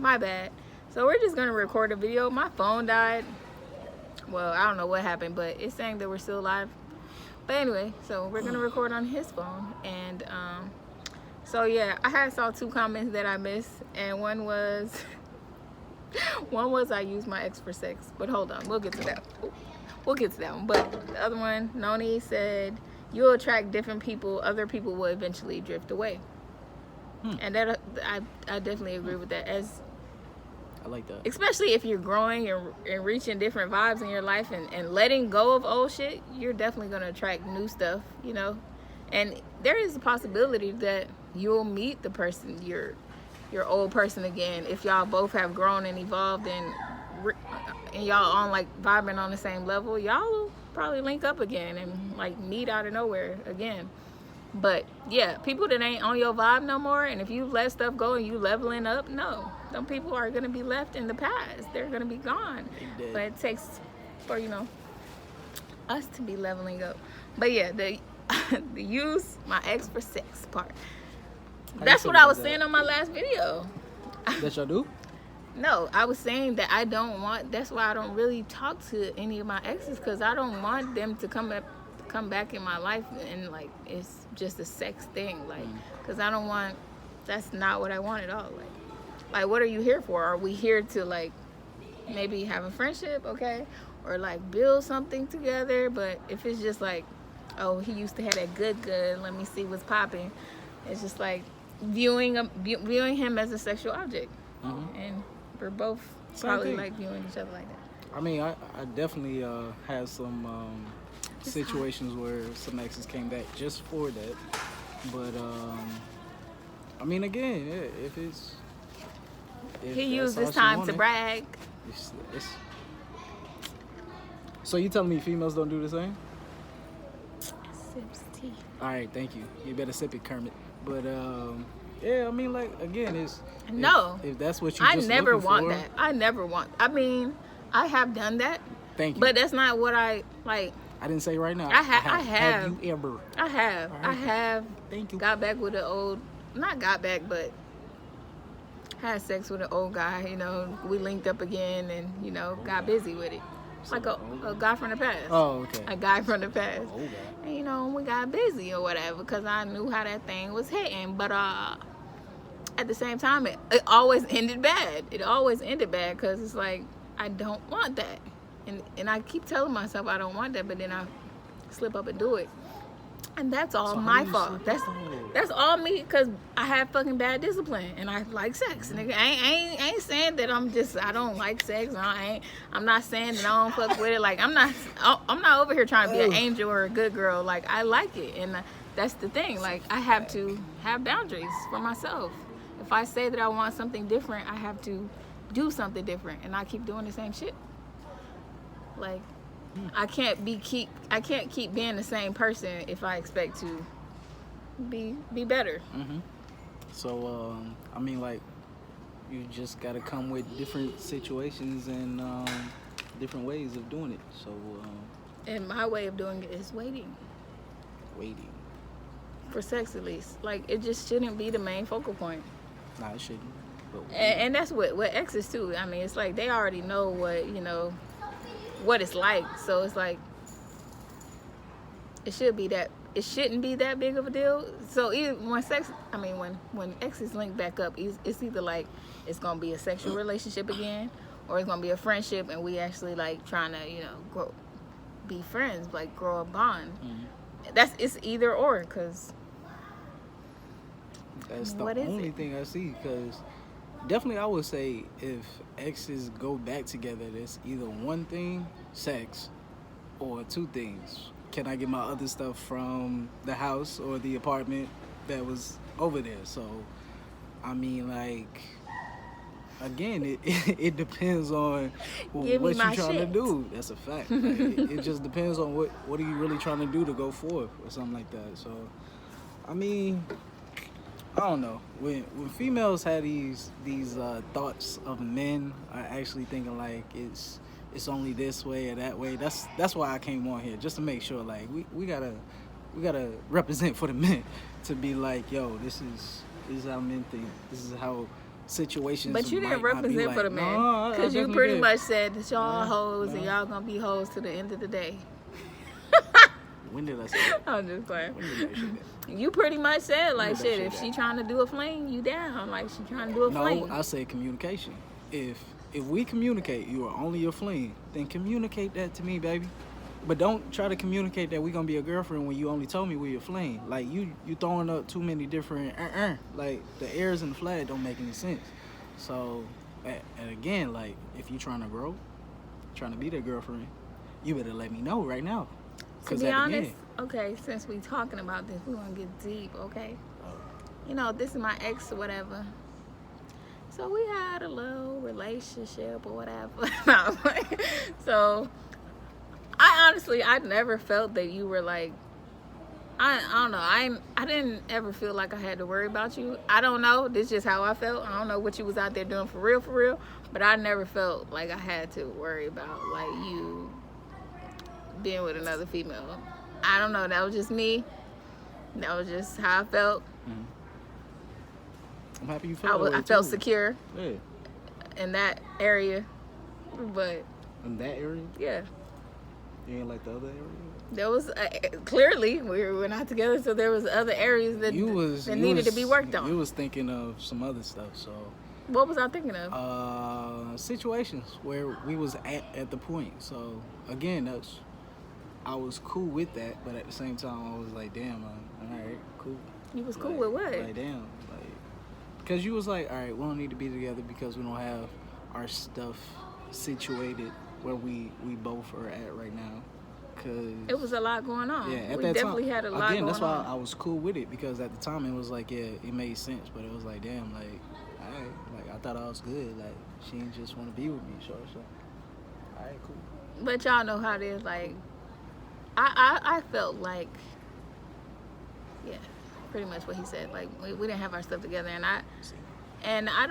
My bad. So we're just gonna record a video. My phone died. Well, I don't know what happened, but it's saying that we're still live. But anyway, so we're gonna record on his phone, and so yeah, I saw 2 comments that I missed, and one was I used my ex for sex. But hold on, we'll get to that. We'll get to that one. But the other one, Noni said, "You'll attract different people. Other people will eventually drift away." And that I definitely agree with that. I like that. Especially if you're growing and reaching different vibes in your life and letting go of old shit, you're definitely going to attract new stuff, you know. And there is a possibility that you'll meet the person, your old person again, if y'all both have grown and evolved and y'all on like vibing on the same level. Y'all will probably link up again and like meet out of nowhere again. But yeah, people that ain't on your vibe no more, and if you let stuff go and you leveling up, no, them people are gonna be left in the past. They're gonna be gone. But it takes for, you know, us to be leveling up. But yeah, the use my ex for sex part. That's what I was saying on my last video. That y'all do? No, I was saying that I don't want. That's why I don't really talk to any of my exes, because I don't want them to come back in my life and like it's just a sex thing, like, because I don't want. That's not what I want at all. Like what are you here for? Are we here to like maybe have a friendship, okay, or like build something together? But if it's just like, oh, he used to have that good, let me see what's popping, it's just like viewing him as a sexual object, and we're both probably like viewing each other like that. I mean, I definitely had some situations where some exes came back just for that, but I mean, again, if he used this time to brag. So you telling me females don't do the same? Sips tea. All right, thank you. You better sip it, Kermit. But yeah, I mean, like, again, it's no. If that's what you I just never looking want for, that. I never want. I mean, I have done that. Thank you. But that's not what I like. I didn't say right now. I have. Have you ever? I have. Right. I have. Thank you. Got back with an old. Not got back, but had sex with an old guy. You know, we linked up again, and you know, got busy with it. Like a guy from the past. Oh, okay. A guy from the past. Oh, okay. And you know, we got busy or whatever because I knew how that thing was hitting. But at the same time, it always ended bad. It always ended bad because it's like, I don't want that. And I keep telling myself I don't want that, but then I slip up and do it. And that's all my fault. That's all me, because I have fucking bad discipline and I like sex. Nigga, I ain't saying that I don't like sex. I'm not saying that I don't fuck with it. Like, I'm not over here trying to be an angel or a good girl. Like, I like it, and that's the thing. Like, I have to have boundaries for myself. If I say that I want something different, I have to do something different, and I keep doing the same shit. Like, I can't keep being the same person if I expect to be better. So I mean, like, you just gotta come with different situations and different ways of doing it. So and my way of doing it is waiting for sex, at least. Like, it just shouldn't be the main focal point. Nah, it shouldn't. And that's what exes too. I mean, it's like they already know what, you know, what it's like. So it's like it shouldn't be that big of a deal. So even when exes link back up, it's either like it's gonna be a sexual relationship again, or it's gonna be a friendship and we actually like trying to, you know, be friends, like grow a bond. It's either or, because that's the only thing I see. Because definitely I would say if exes go back together, there's either one thing, sex, or 2 things. Can I get my other stuff from the house or the apartment that was over there? So, I mean, like, again, it depends on what you're trying to do. That's a fact. Like, it just depends on what are you really trying to do to go forth or something like that. So, I mean, I don't know. When females have these thoughts of men are actually thinking like it's only this way or that way. That's why I came on here, just to make sure like we gotta represent for the men, to be like, yo, this is how men think. This is how situations. But you didn't might not be represent like, for the man. No, I Because you definitely pretty did. much said that y'all Yeah, hoes and yeah. y'all gonna be hoes to the end of the day. When did I say that? I'm just playing. When did I say that? You pretty much said, like, did I shit, say if that? she trying to do a fling, you down. Like, she trying to do a No, fling. I say communication. If we communicate, you are only a fling, then communicate that to me, baby. But don't try to communicate that we gonna be a girlfriend when you only told me we a fling. Like you throwing up too many different like the airs and the flag don't make any sense. So and again, like if you trying to grow, trying to be that girlfriend, you better let me know right now. To be honest, okay, since we talking about this, we gonna get deep, okay? You know, this is my ex or whatever. So we had a little relationship or whatever. No, so I never felt that you were like, I don't know. I didn't ever feel like I had to worry about you. I don't know. This is just how I felt. I don't know what you was out there doing for real. But I never felt like I had to worry about like you being with another female. I don't know. That was just me. That was just how I felt. Mm-hmm. I'm happy you felt I felt secure Yeah. in that area. But In that area? yeah, You ain't like the other area? there was clearly we were not together, so there was other areas that needed to be worked on. You was thinking of some other stuff, so What was I thinking of? situations where we was at the point. So again, I was cool with that, but at the same time, I was like, damn, all right, cool. You was cool with what? Like, damn, like, because you was like, all right, we don't need to be together because we don't have our stuff situated where we both are at right now. Cause It was a lot going on. yeah, at We that definitely time, had a lot again, going that's why on. I was cool with it because at the time it was like, yeah, it made sense, but it was like, damn, like, all right, like I thought I was good, like she didn't just want to be with me, so all right, cool. But y'all know how it is. Like, I felt like, yeah, pretty much what he said. Like, we didn't have our stuff together, and I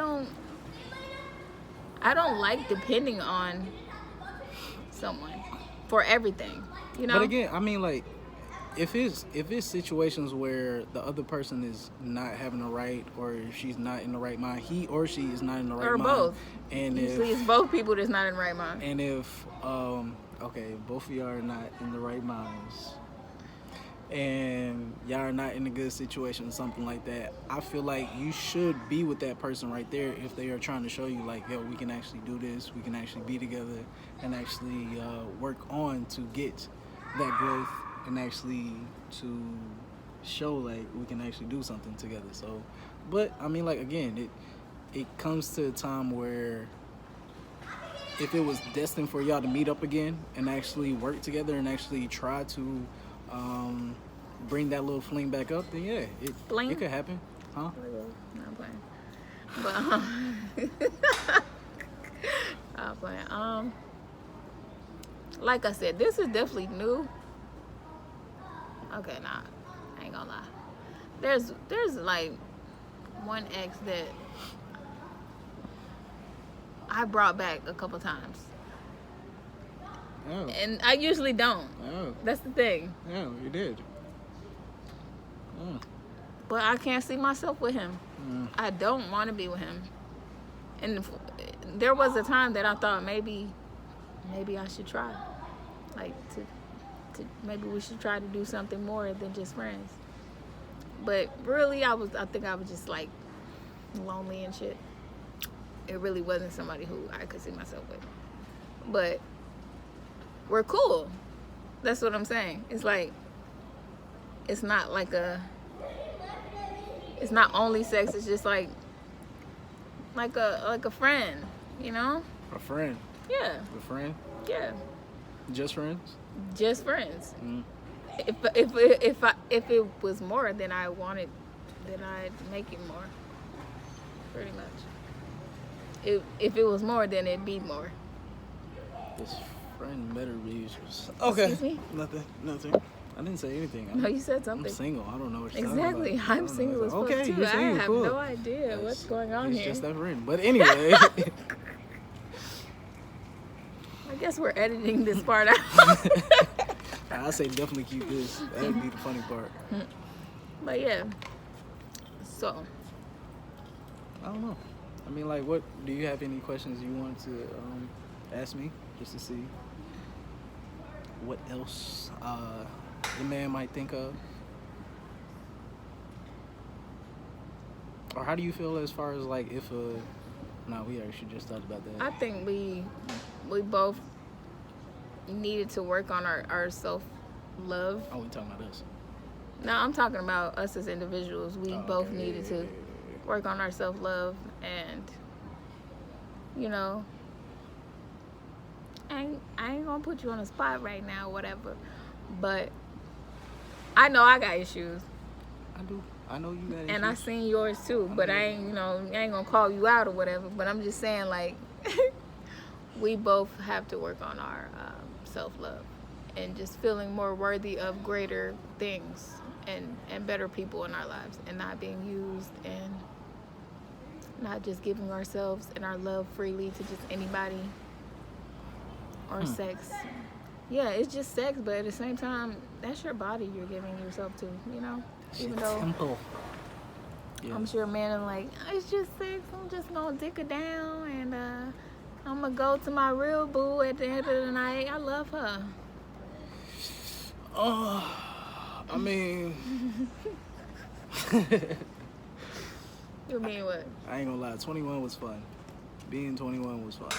don't like depending on someone for everything. You know. But again, I mean, like, if it's situations where the other person is not having the right, or if she's not in the right mind, he or she is not in the right or mind, both. and Usually if it's both people that's not in the right mind. and if okay, both of y'all are not in the right minds, and y'all are not in a good situation, something like that, I feel like you should be with that person right there if they are trying to show you, like, yo, we can actually do this, we can actually be together, and actually work on to get that growth, and actually to show, like, we can actually do something together. So, but, I mean, like, again, it comes to a time where if it was destined for y'all to meet up again and actually work together and actually try to bring that little fling back up, then yeah, it could happen, huh? Not playing. But I'm playing. Like I said, this is definitely new. Okay, nah, I ain't gonna lie. There's like one ex that I brought back a couple times. Oh. And I usually don't. Oh. That's the thing. Yeah, you did. Oh. But I can't see myself with him. Mm. I don't want to be with him. And there was a time that I thought maybe I should try. Like to maybe we should try to do something more than just friends. But really I think I was just like lonely and shit. It really wasn't somebody who I could see myself with. But we're cool. That's what I'm saying. It's like, it's not like it's not only sex. It's just like a friend, you know? A friend. Yeah. A friend. Yeah. Just friends. Just friends. Mm. If it was more, then I'd make it more. Pretty much. If it was more, then it'd be more. This friend better be. Okay. Excuse me? Nothing. I didn't say anything. No, you said something. I'm single. I don't know what you're Exactly. talking about. I'm single as fuck Okay, too. you're I single, have cool. no idea what's going on It's here. just that friend. But anyway. I guess we're editing this part out. I say definitely keep this. That'd be the funny part. But yeah. So. I don't know. I mean, like, what do you have any questions you want to ask me, just to see what else the man might think of? Or how do you feel as far as, like, if no, we actually just talked about that. I think we both needed to work on our self-love. Oh, we talking about us? No, I'm talking about us as individuals. We both needed to work on our self-love, and you know, I ain't gonna put you on the spot right now, whatever, but I know I got issues. I know you got issues. And I seen yours too, but I ain't gonna call you out or whatever, but I'm just saying, like, we both have to work on our self-love and just feeling more worthy of greater things and better people in our lives, and not being used, and not just giving ourselves and our love freely to just anybody, or sex. Yeah, it's just sex, but at the same time, that's your body you're giving yourself to, you know? Even though simple. Yeah. I'm sure a man is like, it's just sex, I'm just gonna dick her down, and I'm gonna go to my real boo at the end of the night. I love her. Oh, I mean, You mean what? I ain't gonna lie, 21 was fun. Being 21 was fun.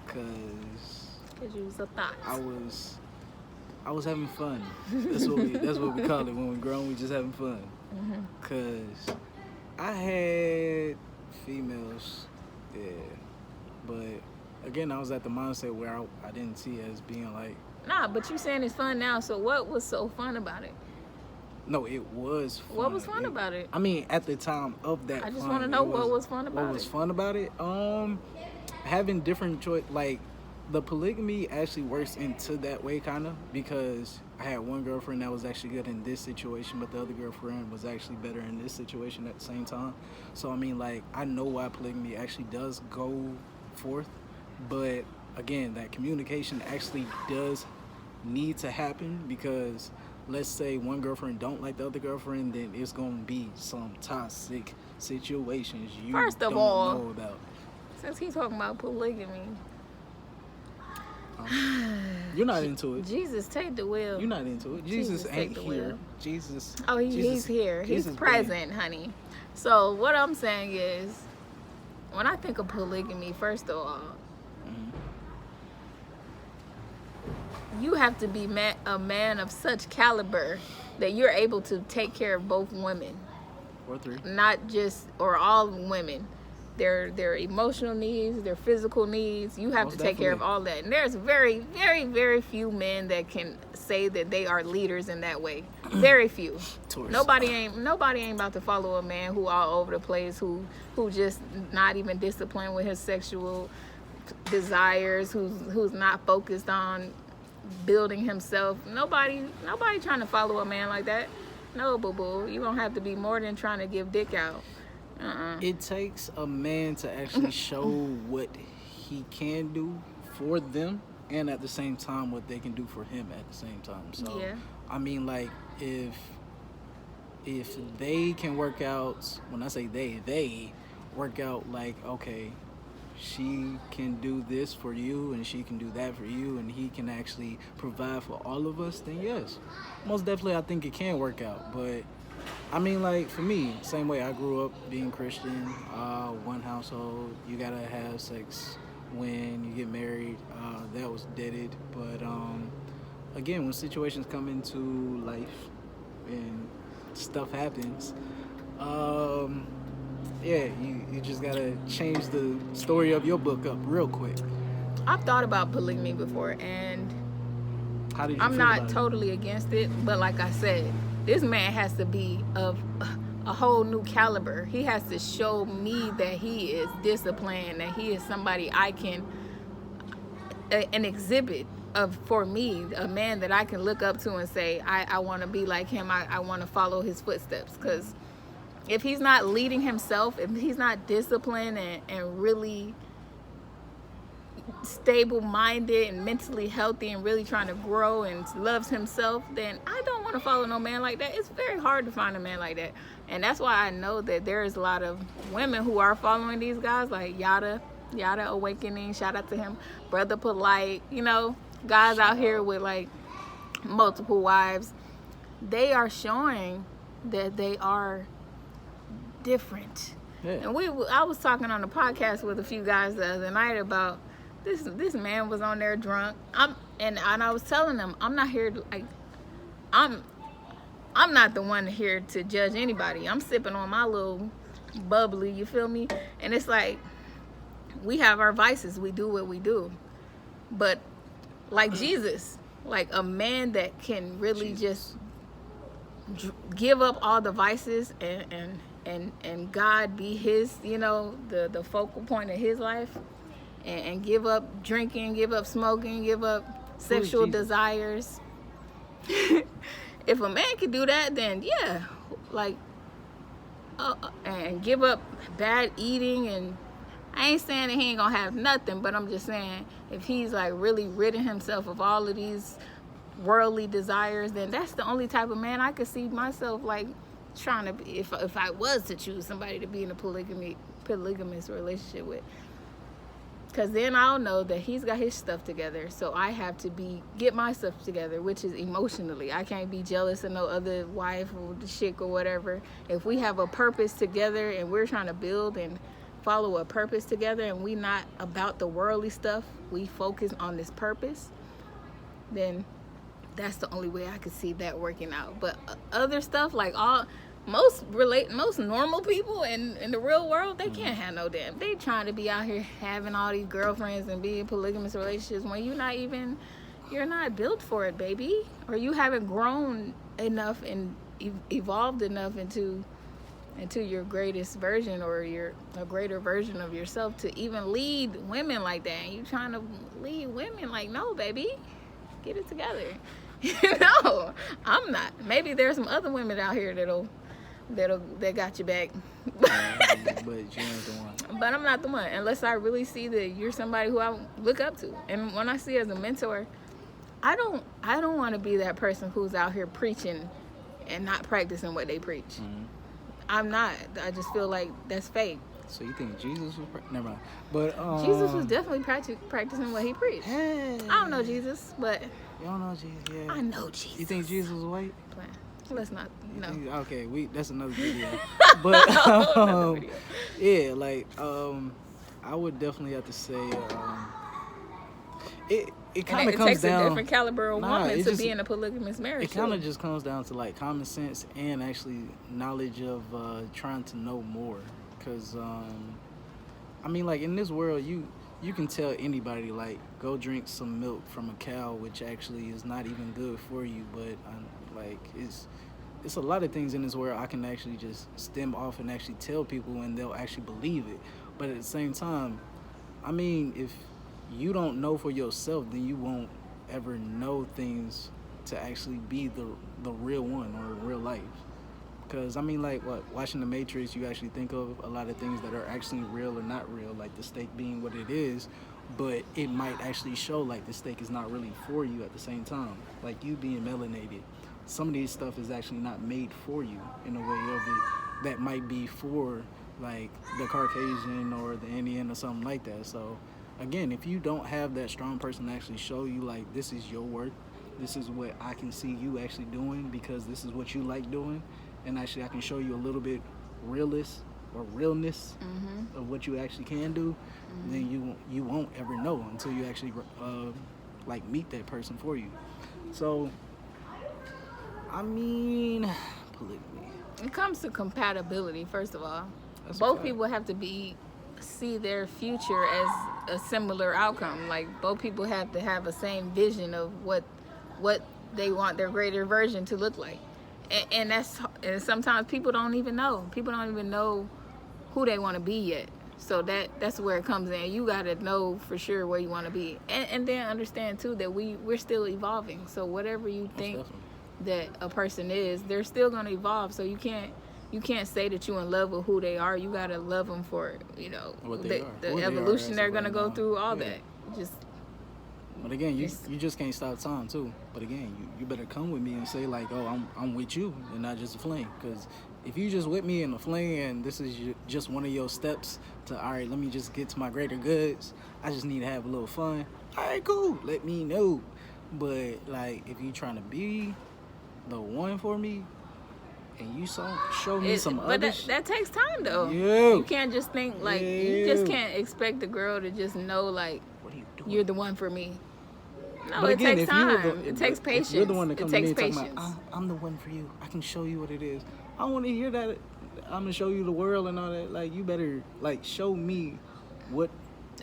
Cause you was a thought. I was having fun. That's what we call it when we're grown. We just having fun. Cause I had females, yeah, but again, I was at the mindset where I didn't see it as being like. Nah, but you saying it's fun now. So what was so fun about it? No, it was fun. What was fun about it? I mean, at the time of that, I just want to know what was fun about it. What was fun about it? Having different choice, like. The polygamy actually works into that way, kind of, because I had one girlfriend that was actually good in this situation, but the other girlfriend was actually better in this situation at the same time. So, I mean, like, I know why polygamy actually does go forth, but, again, that communication actually does need to happen, because let's say one girlfriend don't like the other girlfriend, then it's going to be some toxic situations you First of don't all, know about. Since he's talking about polygamy, you're not into it. Jesus, take the wheel. You're not into it. Jesus ain't here. Jesus. Oh, he's here. He's present, honey. So what I'm saying is, when I think of polygamy, first of all, you have to be a man of such caliber that you're able to take care of both women. Or three. Not just, or all women. Their emotional needs, their physical needs. You have to take care of all that. And there's very, very, very few men that can say that they are leaders in that way. Very few. Nobody ain't about to follow a man who all over the place, who just not even disciplined with his sexual desires, who's not focused on building himself. Nobody trying to follow a man like that. No, boo-boo. You're gonna have to be more than trying to give dick out. It takes a man to actually show what he can do for them, and at the same time what they can do for him at the same time. So yeah. I mean, like, if they can work out, when I say they work out, like, okay, she can do this for you and she can do that for you, and he can actually provide for all of us, then yes, most definitely I think it can work out. But I mean, like, for me, same way I grew up being Christian, one household, you gotta have sex when you get married, that was deaded. But again, when situations come into life and stuff happens, yeah, you just gotta change the story of your book up real quick. I've thought about polygamy before, and how did you I'm feel not about totally against it, but like I said, this man has to be of a whole new caliber. He has to show me that he is disciplined, that he is somebody I can, an exhibit of, for me, a man that I can look up to and say, I want to be like him, I want to follow his footsteps. Because if he's not leading himself, if he's not disciplined and really stable minded and mentally healthy and really trying to grow and loves himself, then I don't want to follow no man like that. It's very hard to find a man like that. And that's why I know that there is a lot of women who are following these guys, like Yada Awakening, shout out to him, Brother Polite, you know, guys out here with like multiple wives. They are showing that they are different. Yeah. And I was talking on the podcast with a few guys the other night about this man was on there drunk. And I was telling them, I'm not here to, like, I'm not the one here to judge anybody. I'm sipping on my little bubbly, you feel me? And it's like, we have our vices, we do what we do. But like Jesus, like a man that can really just give up all the vices and God be his, you know, the focal point of his life, and give up drinking, give up smoking, give up sexual desires. If a man can do that, then yeah, like, and give up bad eating, and I ain't saying that he ain't gonna have nothing, but I'm just saying if he's like really ridding himself of all of these worldly desires, then that's the only type of man I could see myself like trying to be, if I was to choose somebody to be in a polygamous relationship with. Because then I'll know that he's got his stuff together, so I have to get my stuff together, which is emotionally. I can't be jealous of no other wife or chick or whatever. If we have a purpose together and we're trying to build and follow a purpose together, and we not about the worldly stuff, we focus on this purpose, then that's the only way I could see that working out. But other stuff, like most normal people in the real world, they can't have no damn. They trying to be out here having all these girlfriends and be in polygamous relationships when you're not built for it, baby, or you haven't grown enough and evolved enough into your greatest version, or a greater version of yourself to even lead women like that. And you trying to lead women like, no, baby, get it together. No, I'm not. Maybe there's some other women out here that got your back. But you ain't the one. But I'm not the one, unless I really see that you're somebody who I look up to. And when I see as a mentor, I don't want to be that person who's out here preaching and not practicing what they preach. Mm-hmm. I'm not. I just feel like that's fake. So you think Jesus was never mind. But Jesus was definitely practicing what he preached. Hey. I don't know Jesus, but You don't know Jesus, yeah. I know Jesus. You think Jesus was white? Let's not. No. Okay, that's another video. But Another video. yeah, like I would definitely have to say it kind of comes takes down. a different caliber of woman to just, be in a polygamous marriage. It kind of just comes down to like common sense and actually knowledge of trying to know more. Because I mean, like in this world, you can tell anybody like go drink some milk from a cow, which actually is not even good for you. But like it's a lot of things in this world I can actually just stem off and actually tell people, and they'll actually believe it. But at the same time, I mean, if you don't know for yourself, then you won't ever know things to actually be the real one or real life. Because I mean, like watching The Matrix, you actually think of a lot of things that are actually real or not real, like the steak being what it is, but it might actually show like the steak is not really for you at the same time. Like you being melanated, some of these stuff is actually not made for you in a way of it that might be for like the Caucasian or the Indian or something like that. So again, if you don't have that strong person to actually show you like this is your work, this is what I can see you actually doing because this is what you like doing, and actually I can show you a little bit realness of what you actually can do, then you won't ever know until you actually like meet that person for you. So I mean, polygamy. It comes to compatibility, first of all. That's Both people have to see their future as a similar outcome. Like both people have to have a same vision of what they want their greater version to look like. And sometimes people don't even know. People don't even know who they want to be yet. So that's where it comes in. You got to know for sure where you want to be. And then understand too that we're still evolving. So whatever you think that a person is, they're still going to evolve. So you can't say that you're in love with who they are. You got to love them for, the evolution they're going to go through, all that. just. But again, you just can't stop time too. But again, you better come with me and say like, oh, I'm with you and not just a fling. Because if you just with me in a fling and this is just one of your steps to, all right, let me just get to my greater goods. I just need to have a little fun. All right, cool. Let me know. But like, if you trying to be the one for me, and you show me some other But that takes time though. Yeah. You can't just think like you just can't expect the girl to just know like what are you doing? you're the one for me. No, But it again, takes if you're time. It takes patience. If you're the one that comes to me and talking patience. about, I'm the one for you. I can show you what it is. I want to hear that. I'm gonna show you the world and all that. Like, you better like show me what.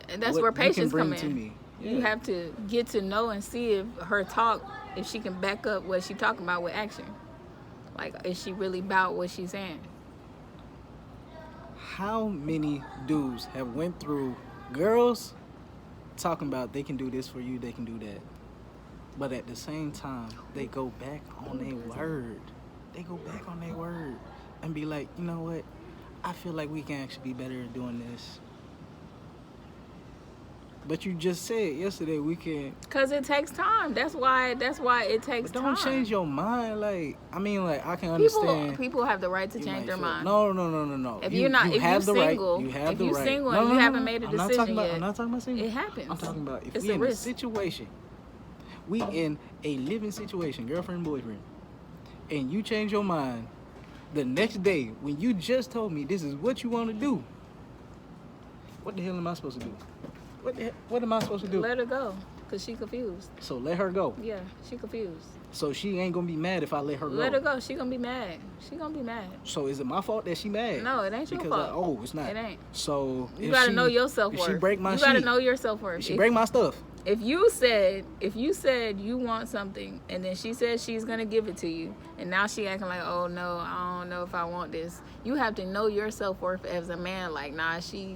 And that's what where you can patience bring come to in. me. Yeah. You have to get to know and see if her talk, if she can back up what she talking about with action. Like, is she really about what she's saying? How many dudes have went through girls talking about they can do this for you, they can do that, but at the same time they go back on their word. They go back on their word and be like, you know what? I feel like we can actually be better at doing this. But you just said yesterday we can. Cause it takes time. That's why it takes But time. don't change your mind. Like, I mean, like, I can understand. People have the right to change their mind. No. If you're not, if you're single, if you're single and you haven't made a decision yet, I'm not talking about single. it happens. I'm talking about if It's we a in risk. a situation, we in a living situation, girlfriend, boyfriend, and you change your mind the next day when you just told me this is what you want to do. What the hell am I supposed to do? What am I supposed to do? Let her go, cause she confused. So let her go. Yeah, she confused. So she ain't gonna be mad if I let her go. Let her go. She gonna be mad. She gonna be mad. So is it my fault that she mad? No, it ain't your fault. It's not. It ain't. So You gotta know your self worth. If she break my You gotta shit, know your self worth. if she break my stuff. If you said you want something and then she said she's gonna give it to you and now she acting like, oh no, I don't know if I want this, you have to know your self-worth as a man. Like, nah, she's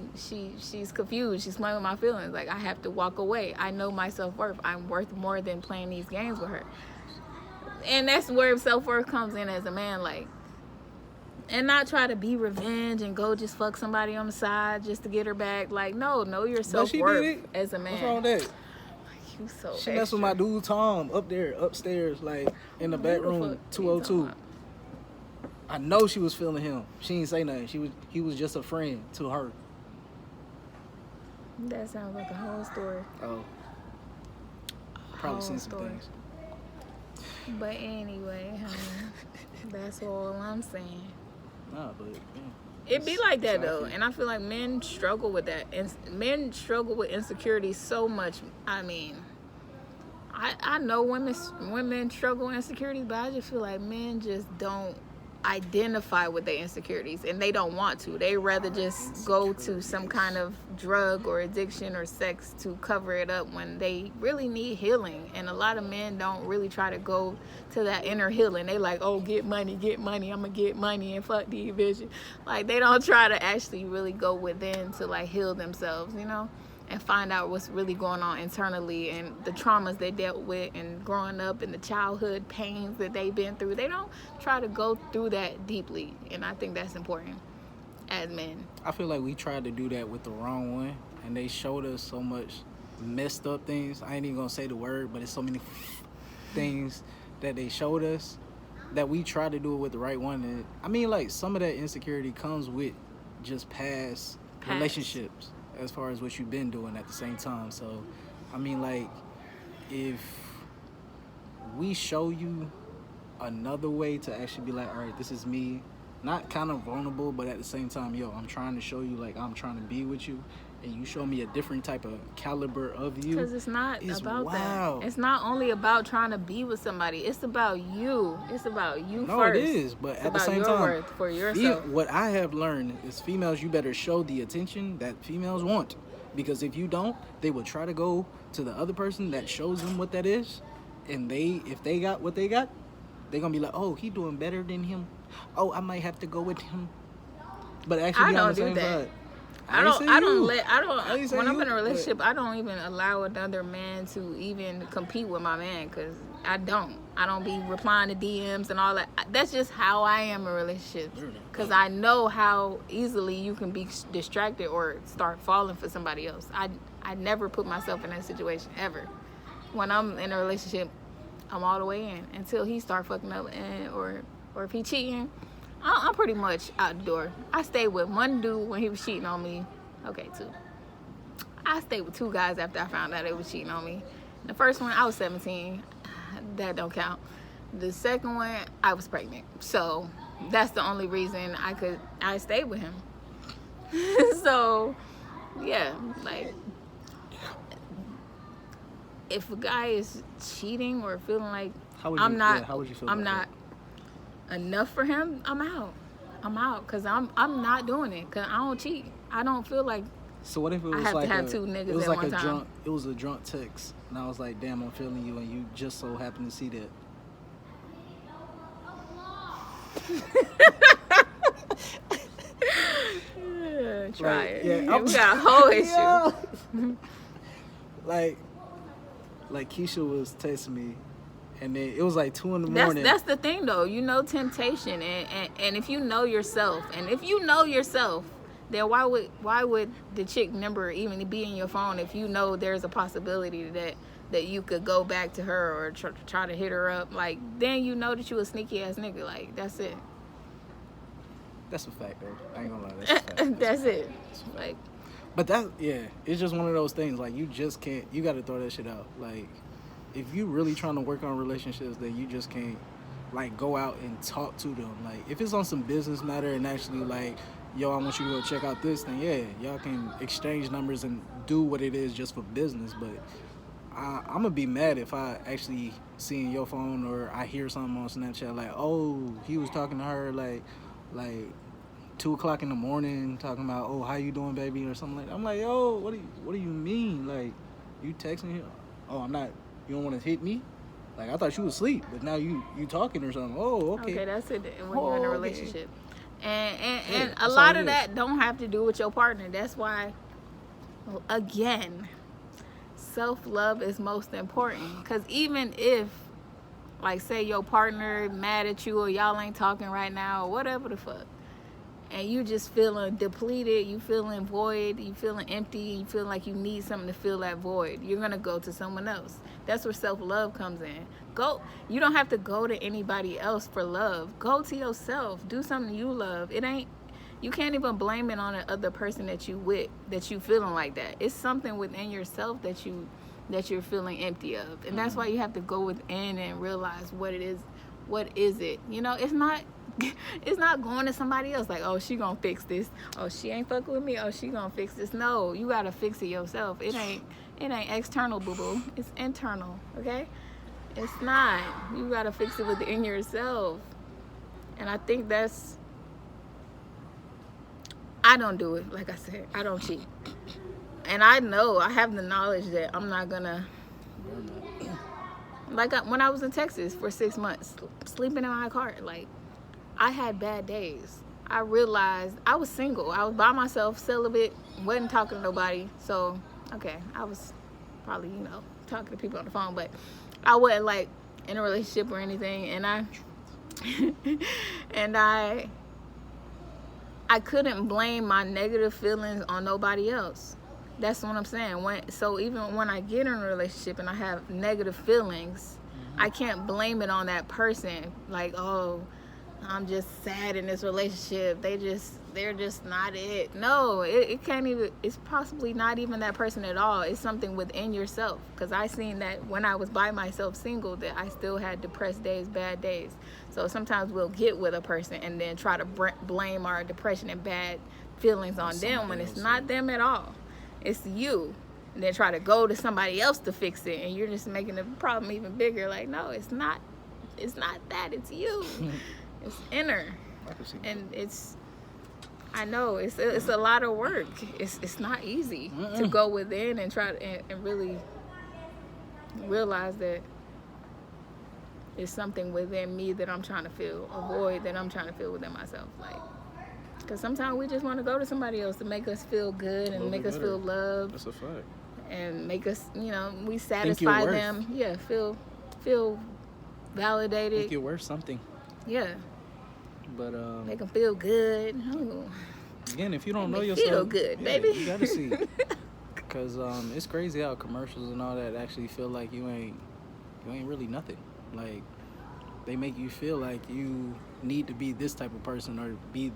confused, she's playing with my feelings. Like, I have to walk away. I know my self-worth. I'm worth more than playing these games with her. And that's where self-worth comes in as a man. Like, and not try to be revenge and go just fuck somebody on the side just to get her back. Like, no, know your self-worth as a man. What's wrong with that? You so She messed with my dude Tom upstairs, like in the bedroom 202. I know she was feeling him. She didn't say nothing. He was just a friend to her. That sounds like a whole story. Oh. Probably seen some story. things. But anyway, that's all I'm saying. Nah, but It be like that though, and I feel like men struggle with that, and men struggle with insecurity so much. I mean, I know women struggle with insecurities, but I just feel like men just don't identify with their insecurities, and they don't want to. They rather just go to some kind of drug or addiction or sex to cover it up when they really need healing. And a lot of men don't really try to go to that inner healing. They like, oh, get money, I'm gonna get money and fuck the vision. Like, they don't try to actually really go within to like heal themselves, you know, and find out what's really going on internally and the traumas they dealt with and growing up and the childhood pains that they've been through. They don't try to go through that deeply, and I think that's important as men. I feel like we tried to do that with the wrong one, and they showed us so much messed up things. I ain't even gonna say the word, but it's so many things that they showed us that we tried to do it with the right one. And I mean, like, some of that insecurity comes with just past relationships, as far as what you've been doing at the same time. So, I mean, like, if we show you another way to actually be like, all right, this is me, not kind of vulnerable, but at the same time, yo, I'm trying to show you, like, I'm trying to be with you, and you show me a different type of caliber of you. Because it's not about wild. that. It's not only about trying to be with somebody. It's about you. It's about you no, first. No, it is. But it's at the same time, worth for yourself. What I have learned is females, you better show the attention that females want. Because if you don't, they will try to go to the other person that shows them what that is. And if they got what they got, they're going to be like, oh, he doing better than him. Oh, I might have to go with him. But actually, I don't do that. Side. When I'm in a relationship, I don't even allow another man to even compete with my man, because I don't be replying to DMs and all that. That's just how I am in relationships, because I know how easily you can be distracted or start falling for somebody else. I I never put myself in that situation ever. When I'm in a relationship, I'm all the way in until he start fucking up, or if he cheating, I'm pretty much out the door. I stayed with one dude when he was cheating on me. Okay, two. I stayed with two guys after I found out they was cheating on me. The first one, I was 17. That don't count. The second one, I was pregnant. So that's the only reason I stayed with him. So, yeah, like, if a guy is cheating or feeling like how would you feel I'm not enough for him, I'm out, because I'm not doing it, because I don't cheat. I don't feel like so what if it was I have like to have two niggas it was at like one a time. drunk, it was a drunk text, and I was like, damn, I'm feeling you, and you just so happen to see that. Try Like, it. yeah, We got a whole issue. like Keisha was texting me, and then it was like 2 in the morning. That's the thing, though. You know temptation, and if you know yourself, then why would the chick number even be in your phone if you know there's a possibility that you could go back to her or try to hit her up? Like, then you know that you a sneaky ass nigga. Like, that's it. That's a fact, though. I ain't gonna lie. That's a fact. That's it. Like, but it's just one of those things. Like, you just can't. You got to throw that shit out. Like, if you really trying to work on relationships, then you just can't, like, go out and talk to them. Like, if it's on some business matter and actually, like, yo, I want you to go check out this, then yeah, y'all can exchange numbers and do what it is just for business. But I'm gonna be mad if I actually see in your phone or I hear something on Snapchat like, oh, he was talking to her like 2:00 in the morning, talking about, oh, how you doing, baby, or something like that. I'm like, yo, what do you mean? Like, you texting him? Oh, I'm not. You don't want to hit me? Like, I thought you was asleep, but now you talking or something. Oh, okay. Okay, that's it. When you're in a relationship, and a that's lot all of it that don't have to do with your partner. That's why, again, self-love is most important. Because even if, like, say your partner mad at you or y'all ain't talking right now or whatever the fuck, and you just feeling depleted, you feeling void, you feeling empty, you feel like you need something to fill that void, you're gonna go to someone else. That's where self-love comes in. You don't have to go to anybody else for love. Go to yourself. Do something you love. You can't even blame it on the other person that you feeling like that. It's something within yourself that you're feeling empty of. And that's why you have to go within and realize what it is. What is it? You know, it's not going to somebody else like, oh, she gonna fix this. Oh, she ain't fucking with me. Oh, she gonna fix this. No, you gotta fix it yourself. It ain't external, boo-boo. It's internal, okay? It's not. You gotta fix it within yourself. And I think I don't do it. Like I said, I don't cheat. And I know, I have the knowledge that I'm not gonna, like, when I was in Texas for 6 months, sleeping in my car, like, I had bad days. I realized I was single. I was by myself, celibate, wasn't talking to nobody. So, okay, I was probably, talking to people on the phone, but I wasn't, like, in a relationship or anything. And I couldn't blame my negative feelings on nobody else. That's what I'm saying. So even when I get in a relationship and I have negative feelings, I can't blame it on that person. Like, oh, I'm just sad in this relationship. They're just not it. No, it can't even. It's possibly not even that person at all. It's something within yourself. Because I seen that when I was by myself, single, that I still had depressed days, bad days. So sometimes we'll get with a person and then try to blame our depression and bad feelings on them when it's not them at all. It's you. And then try to go to somebody else to fix it, and you're just making the problem even bigger. Like, no, it's not that. It's you. It's inner. And I know it's a lot of work. It's not easy to go within and try to and really realize that it's something within me that I'm trying to fill, a void that I'm trying to fill within myself. Like, because sometimes we just want to go to somebody else to make us feel good and make us feel loved. That's a fact. And make us, we satisfy them. Yeah, feel validated. Think you're worth something. Yeah. But make them feel good. Ooh. Again, if you don't know Make me yourself, feel good, baby. You gotta see. Cause it's crazy how commercials and all that actually feel like you ain't really nothing. Like they make you feel like you need to be this type of person or be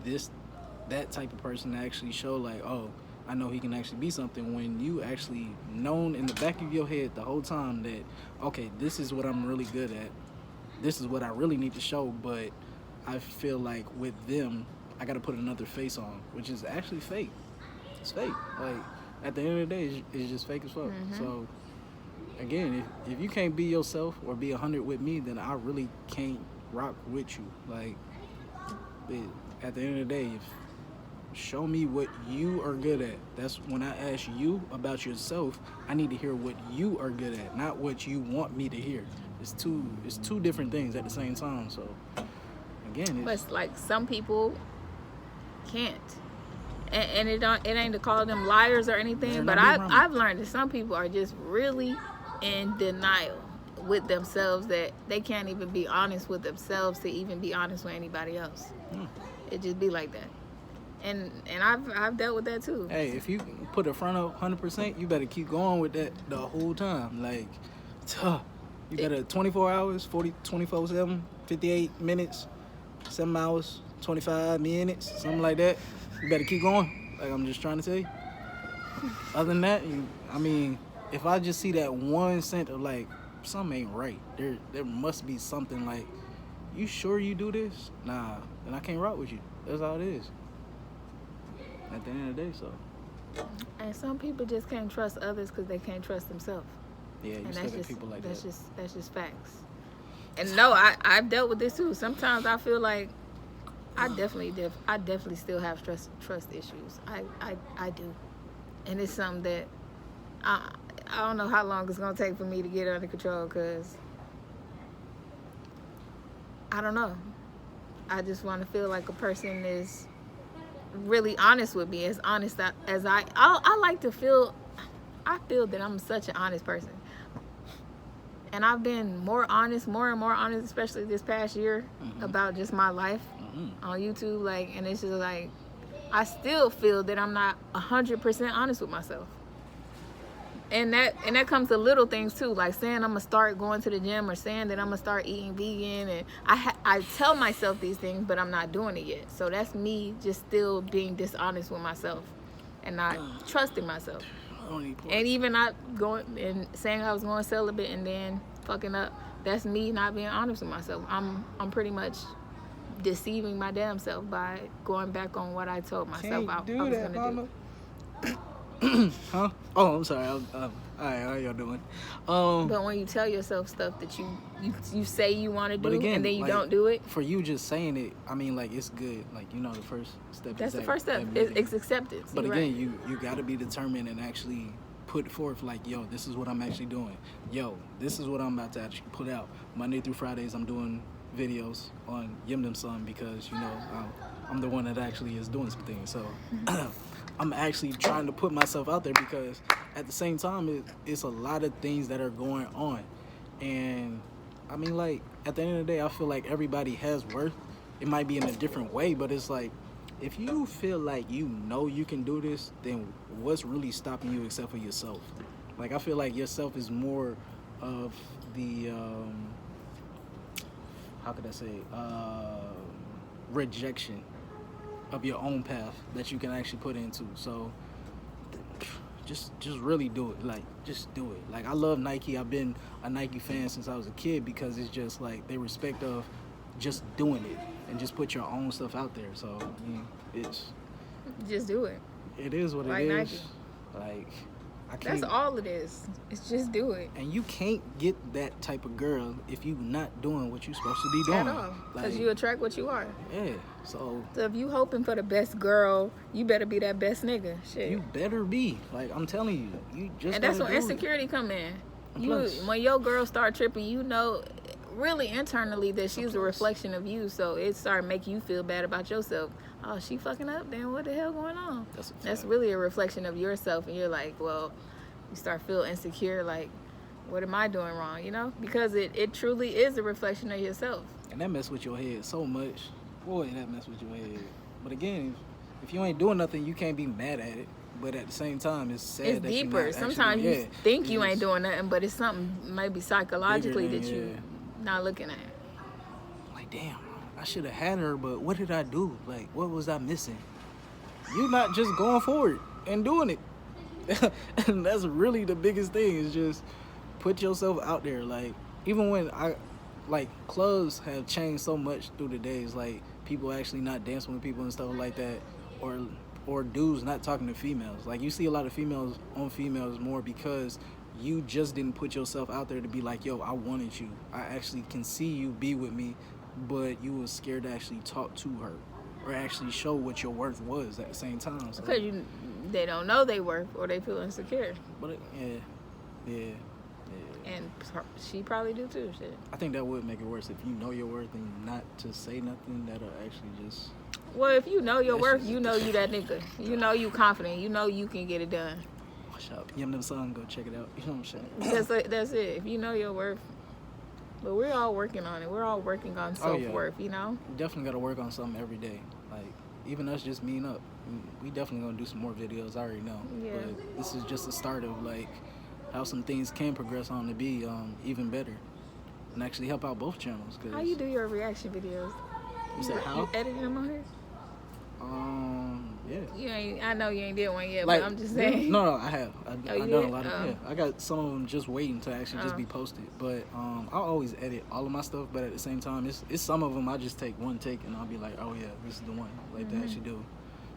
that type of person to actually show like, oh, I know he can actually be something, when you actually known in the back of your head the whole time that, okay, this is what I'm really good at. This is what I really need to show, but I feel like with them, I got to put another face on, which is actually fake. It's fake. Like, at the end of the day, it's just fake as fuck. Mm-hmm. So, again, if you can't be yourself or be 100 with me, then I really can't rock with you. Like, at the end of the day, show me what you are good at. That's when I ask you about yourself, I need to hear what you are good at, not what you want me to hear. It's two different things at the same time. So, again, But it's like some people can't. And it ain't to call them liars or anything, but I've learned that some people are just really in denial with themselves, that they can't even be honest with themselves to even be honest with anybody else. It just be like that. And I've dealt with that too. Hey, if you put a front up 100%, you better keep going with that the whole time. Like, you better 24 hours, 24/7, 58 minutes, 7 hours, 25 minutes, something like that. You better keep going. Like, I'm just trying to tell you. Other than that, if I just see that 1 cent of like, something ain't right, there must be something like, you sure you do this? Nah, then I can't rock with you. That's all it is. At the end of the day, so. And some people just can't trust others because they can't trust themselves. Yeah, you still got people like that. That's just facts. And no, I've dealt with this too. Sometimes I feel like I definitely still have trust issues. I do, and it's something that I don't know how long it's gonna take for me to get under control, because I don't know. I just want to feel like a person is really honest with me, as honest as I like to feel. I feel that I'm such an honest person, and I've been more and more honest, especially this past year, about just my life on YouTube. Like, and it's just like, I still feel that I'm not 100% honest with myself, and that comes to little things too, like saying I'm gonna start going to the gym, or saying that I'm gonna start eating vegan, and I tell myself these things, but I'm not doing it yet. So that's me just still being dishonest with myself and not trusting myself. And even not going and saying I was going celibate and then fucking up, that's me not being honest with myself. I'm pretty much deceiving my damn self by going back on what I told myself I was gonna do. Huh? Oh, I'm sorry. All right, how y'all doing? But when you tell yourself stuff that you say you want to do, again, and then you like, don't do it, for you just saying it, like, it's good. Like, the first step. that's is the first step. It's acceptance. But You're again, right. you got to be determined and actually put forth, like, yo, this is what I'm actually doing. Yo, this is what I'm about to actually put out. Monday through Fridays, I'm doing videos on YIMDIMSUM because, I'm the one that actually is doing some things. So I'm actually trying to put myself out there, because at the same time, it's a lot of things that are going on. And, like, at the end of the day, I feel like everybody has worth. It might be in a different way, but it's like, if you feel like you can do this, then what's really stopping you except for yourself? Like, I feel like yourself is more of the, how could I say, rejection of your own path that you can actually put into. So just really do it. Like, just do it. Like, I love Nike. I've been a Nike fan since I was a kid, because it's just like they respect of just doing it and just put your own stuff out there. So it's Just do it. It is what like it is. Nike. Like, I can't. That's all it is. It's just do it. And you can't get that type of girl if you not doing what you're supposed to be doing. At all. Because Like, you attract what you are. yeah. So if you hoping for the best girl, you better be that best nigga. Shit. you better be. Like, I'm telling you. You just. And that's gotta when do it. insecurity come in. Plus. When your girl start tripping, really internally that she's a reflection of you. So it started making you feel bad about yourself. Oh, she fucking up? Then what the hell going on? That's really a reflection of yourself. And you're like, well, you start feeling insecure. Like, what am I doing wrong? Because it truly is a reflection of yourself. And that mess with your head so much. Boy, that mess with your head. But again, if you ain't doing nothing, you can't be mad at it. but at the same time, it's sad It's that deeper. you're not Sometimes actually, you think you it's ain't doing nothing, but it's something maybe psychologically bigger that than- you not looking at. like, damn, I should have had her, but what did I do? Like, what was I missing? You're not just going forward and doing it. And that's really the biggest thing, is just put yourself out there. Like, even when clubs have changed so much through the days, like people actually not dancing with people and stuff like that, or dudes not talking to females. Like, you see a lot of females on females more because you just didn't put yourself out there to be like, yo, I wanted you. I actually can see you be with me, but you was scared to actually talk to her or actually show what your worth was at the same time. So, Because they don't know they worth, or they feel insecure. but yeah. And she probably do too, shit. I think that would make it worse if you know your worth and not to say nothing. That'll actually just. Well, if you know your That's worth, just- you know you that nigga. You know you confident. You know you can get it done. Watch out. YIMDIMSUM, go check it out. You know what I'm saying? That's it. If you know your worth. But we're all working on it. We're all working on Oh, yeah. self-worth, you know? You definitely got to work on something every day. Like, even us just meeting up. We definitely going to do some more videos. I already know. Yeah. But this is just the start of, like, how some things can progress on to be even better. And actually help out both channels. Cause How you do your reaction videos? You said how? You editing them on here? Yeah. You ain't. I know you ain't did one yet, Like, but I'm just saying. No, I have. Oh, I've you done a did? lot of. Oh. Yeah, I got some of them just waiting to actually just Oh. be posted. But I'll always edit all of my stuff. But at the same time, it's some of them I just take one take and I'll be like, oh yeah, this is the one like Mm-hmm. to actually do.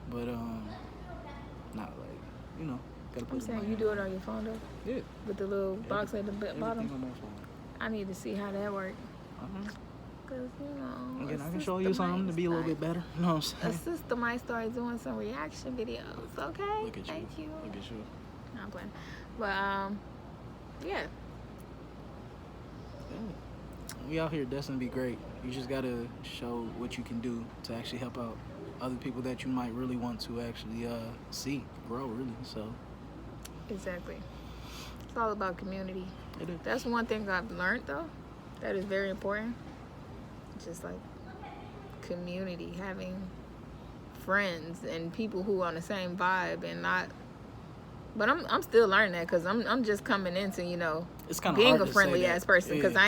But not like, you know, gotta I'm put saying you do it on your phone though, Yeah. with the little box at the Everything bottom. on my phone. I need to see how that works. Uh-huh. Cause you know. Again, a I can show you sister something to be a little might bit better. You know what I'm start- saying? A sister might start doing some reaction videos. Okay. Look at you. Thank you. Look at you. No, I'm playing. But yeah. We out here destined to be great. You just gotta show what you can do to actually help out other people that you might really want to actually see grow, really. So Exactly. It's all about community. it is. That's one thing I've learned though, that is very important. Just like community, having friends and people who on the same vibe and not. But I'm still learning that because I'm just coming into, you know, It's kind of being hard a to say friendly that. ass person because Yeah.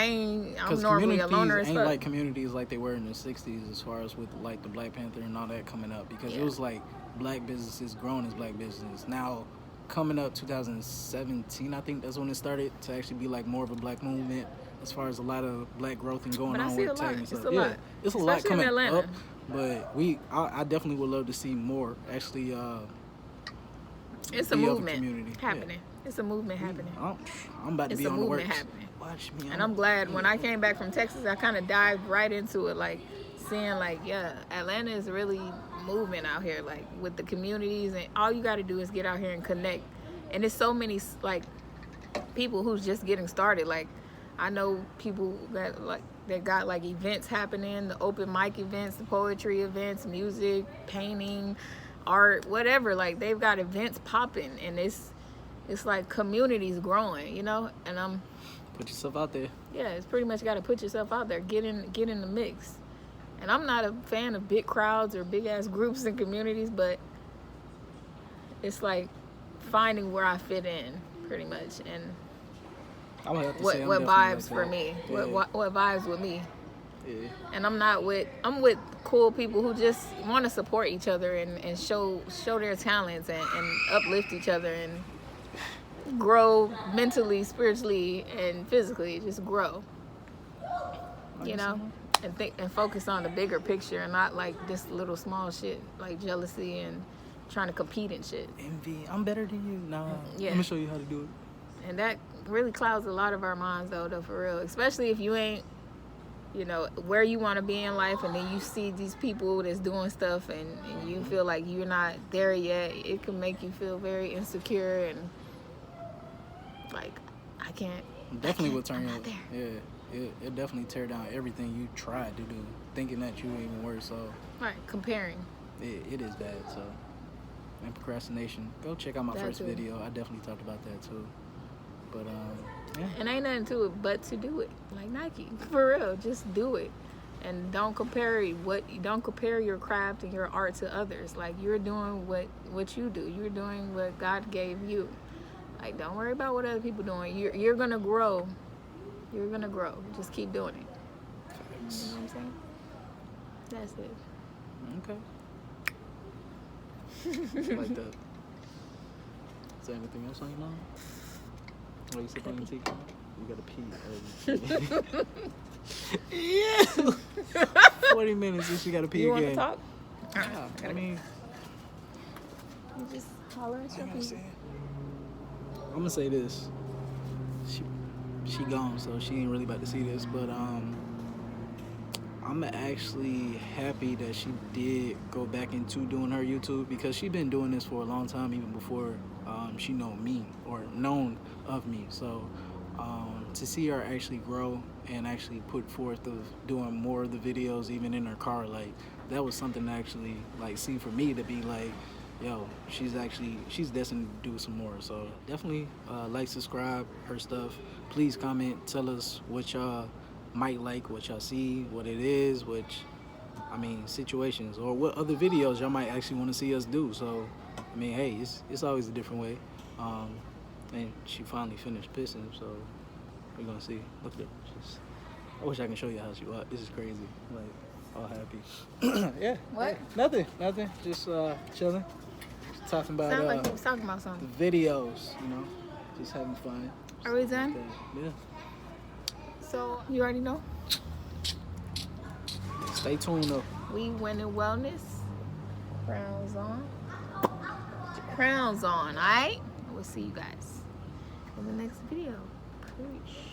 I'm normally a loner as ain't fuck. like communities like they were in the 60s as far as with like the Black Panther and all that coming up, because Yeah. it was like black businesses growing as black business. Now coming up 2017, I think that's when it started to actually be like more of a black movement as far as a lot of black growth and going But I on see with a lot. tech and It's stuff. a Yeah, lot. it's a lot Especially in coming Atlanta. up, but I definitely would love to see more actually It's a be of a movement community. Yeah. happening. It's a movement happening. I'm about to It's be a on the movement works. happening. Watch me. And I'm glad when I came back from Texas, I kind of dived right into it, like seeing like, yeah, Atlanta is really moving out here, like with the communities, and all you got to do is get out here and connect. And there's so many like people who's just getting started. Like I know people that got like events happening, the open mic events, the poetry events, music, painting, art, whatever. Like they've got events popping, and it's like communities growing, you know. And Put yourself out there. yeah, it's pretty much got to put yourself out there, get in the mix. And I'm not a fan of big crowds or big ass groups and communities, but it's like finding where I fit in, pretty much, and I would have to what say I'm what definitely vibes like for that. me, Yeah. what vibes with me. Yeah. And I'm with cool people who just want to support each other and show their talents and uplift each other and grow mentally, spiritually, and physically. Just grow, you know, and think and focus on the bigger picture and not like this little small shit like jealousy and trying to compete and shit. Envy. I'm better than you. Nah. Yeah. Let me show you how to do it. And that really clouds a lot of our minds though, for real. Especially if you ain't, you know, where you want to be in life, and then you see these people that's doing stuff and you feel like you're not there yet. It can make you feel very insecure and like, I can't. Definitely will turn I'm you. not there. Yeah. It definitely tear down everything you tried to do, thinking that you were even worse. So Right, comparing. it is bad. So, and procrastination. Go check out my That first too. video. I definitely talked about that too. But yeah. And ain't nothing to it but to do it. Like Nike. For real, just do it. And don't compare your craft and your art to others. Like, you're doing what you do. You're doing what God gave you. Like, don't worry about what other people doing. You're gonna grow. You're gonna grow. Just keep doing it. You know what I'm saying? That's it. Okay. Like that. Is there anything else on your mind? While you sip on your tea? You gotta pee. Yeah. 40 minutes and she gotta pee You again. want to talk? Yeah, I mean, You just holler at your people. I'm gonna say this. She gone, so she ain't really about to see this. But I'm actually happy that she did go back into doing her YouTube, because she been doing this for a long time, even before she known of me. So to see her actually grow and actually put forth of doing more of the videos, even in her car, like, that was something to actually like see for me, to be like, yo, she's destined to do some more. So definitely like, subscribe her stuff. Please comment, tell us what y'all might like, what y'all see, what it is, situations, or what other videos y'all might actually want to see us do. So I mean, hey, it's always a different way. And she finally finished pissing, so we're gonna see. Look at her. I wish I can show you how she was. This is crazy. Like, all happy. Yeah. What? Nothing. Just chilling. Just talking about Sound like you was talking about something. the videos, just having fun. Are we done? Yeah. So, you already know? Stay tuned though. We win in wellness. Crowns on. Crowns on, alright? We'll see you guys in the next video. Preach.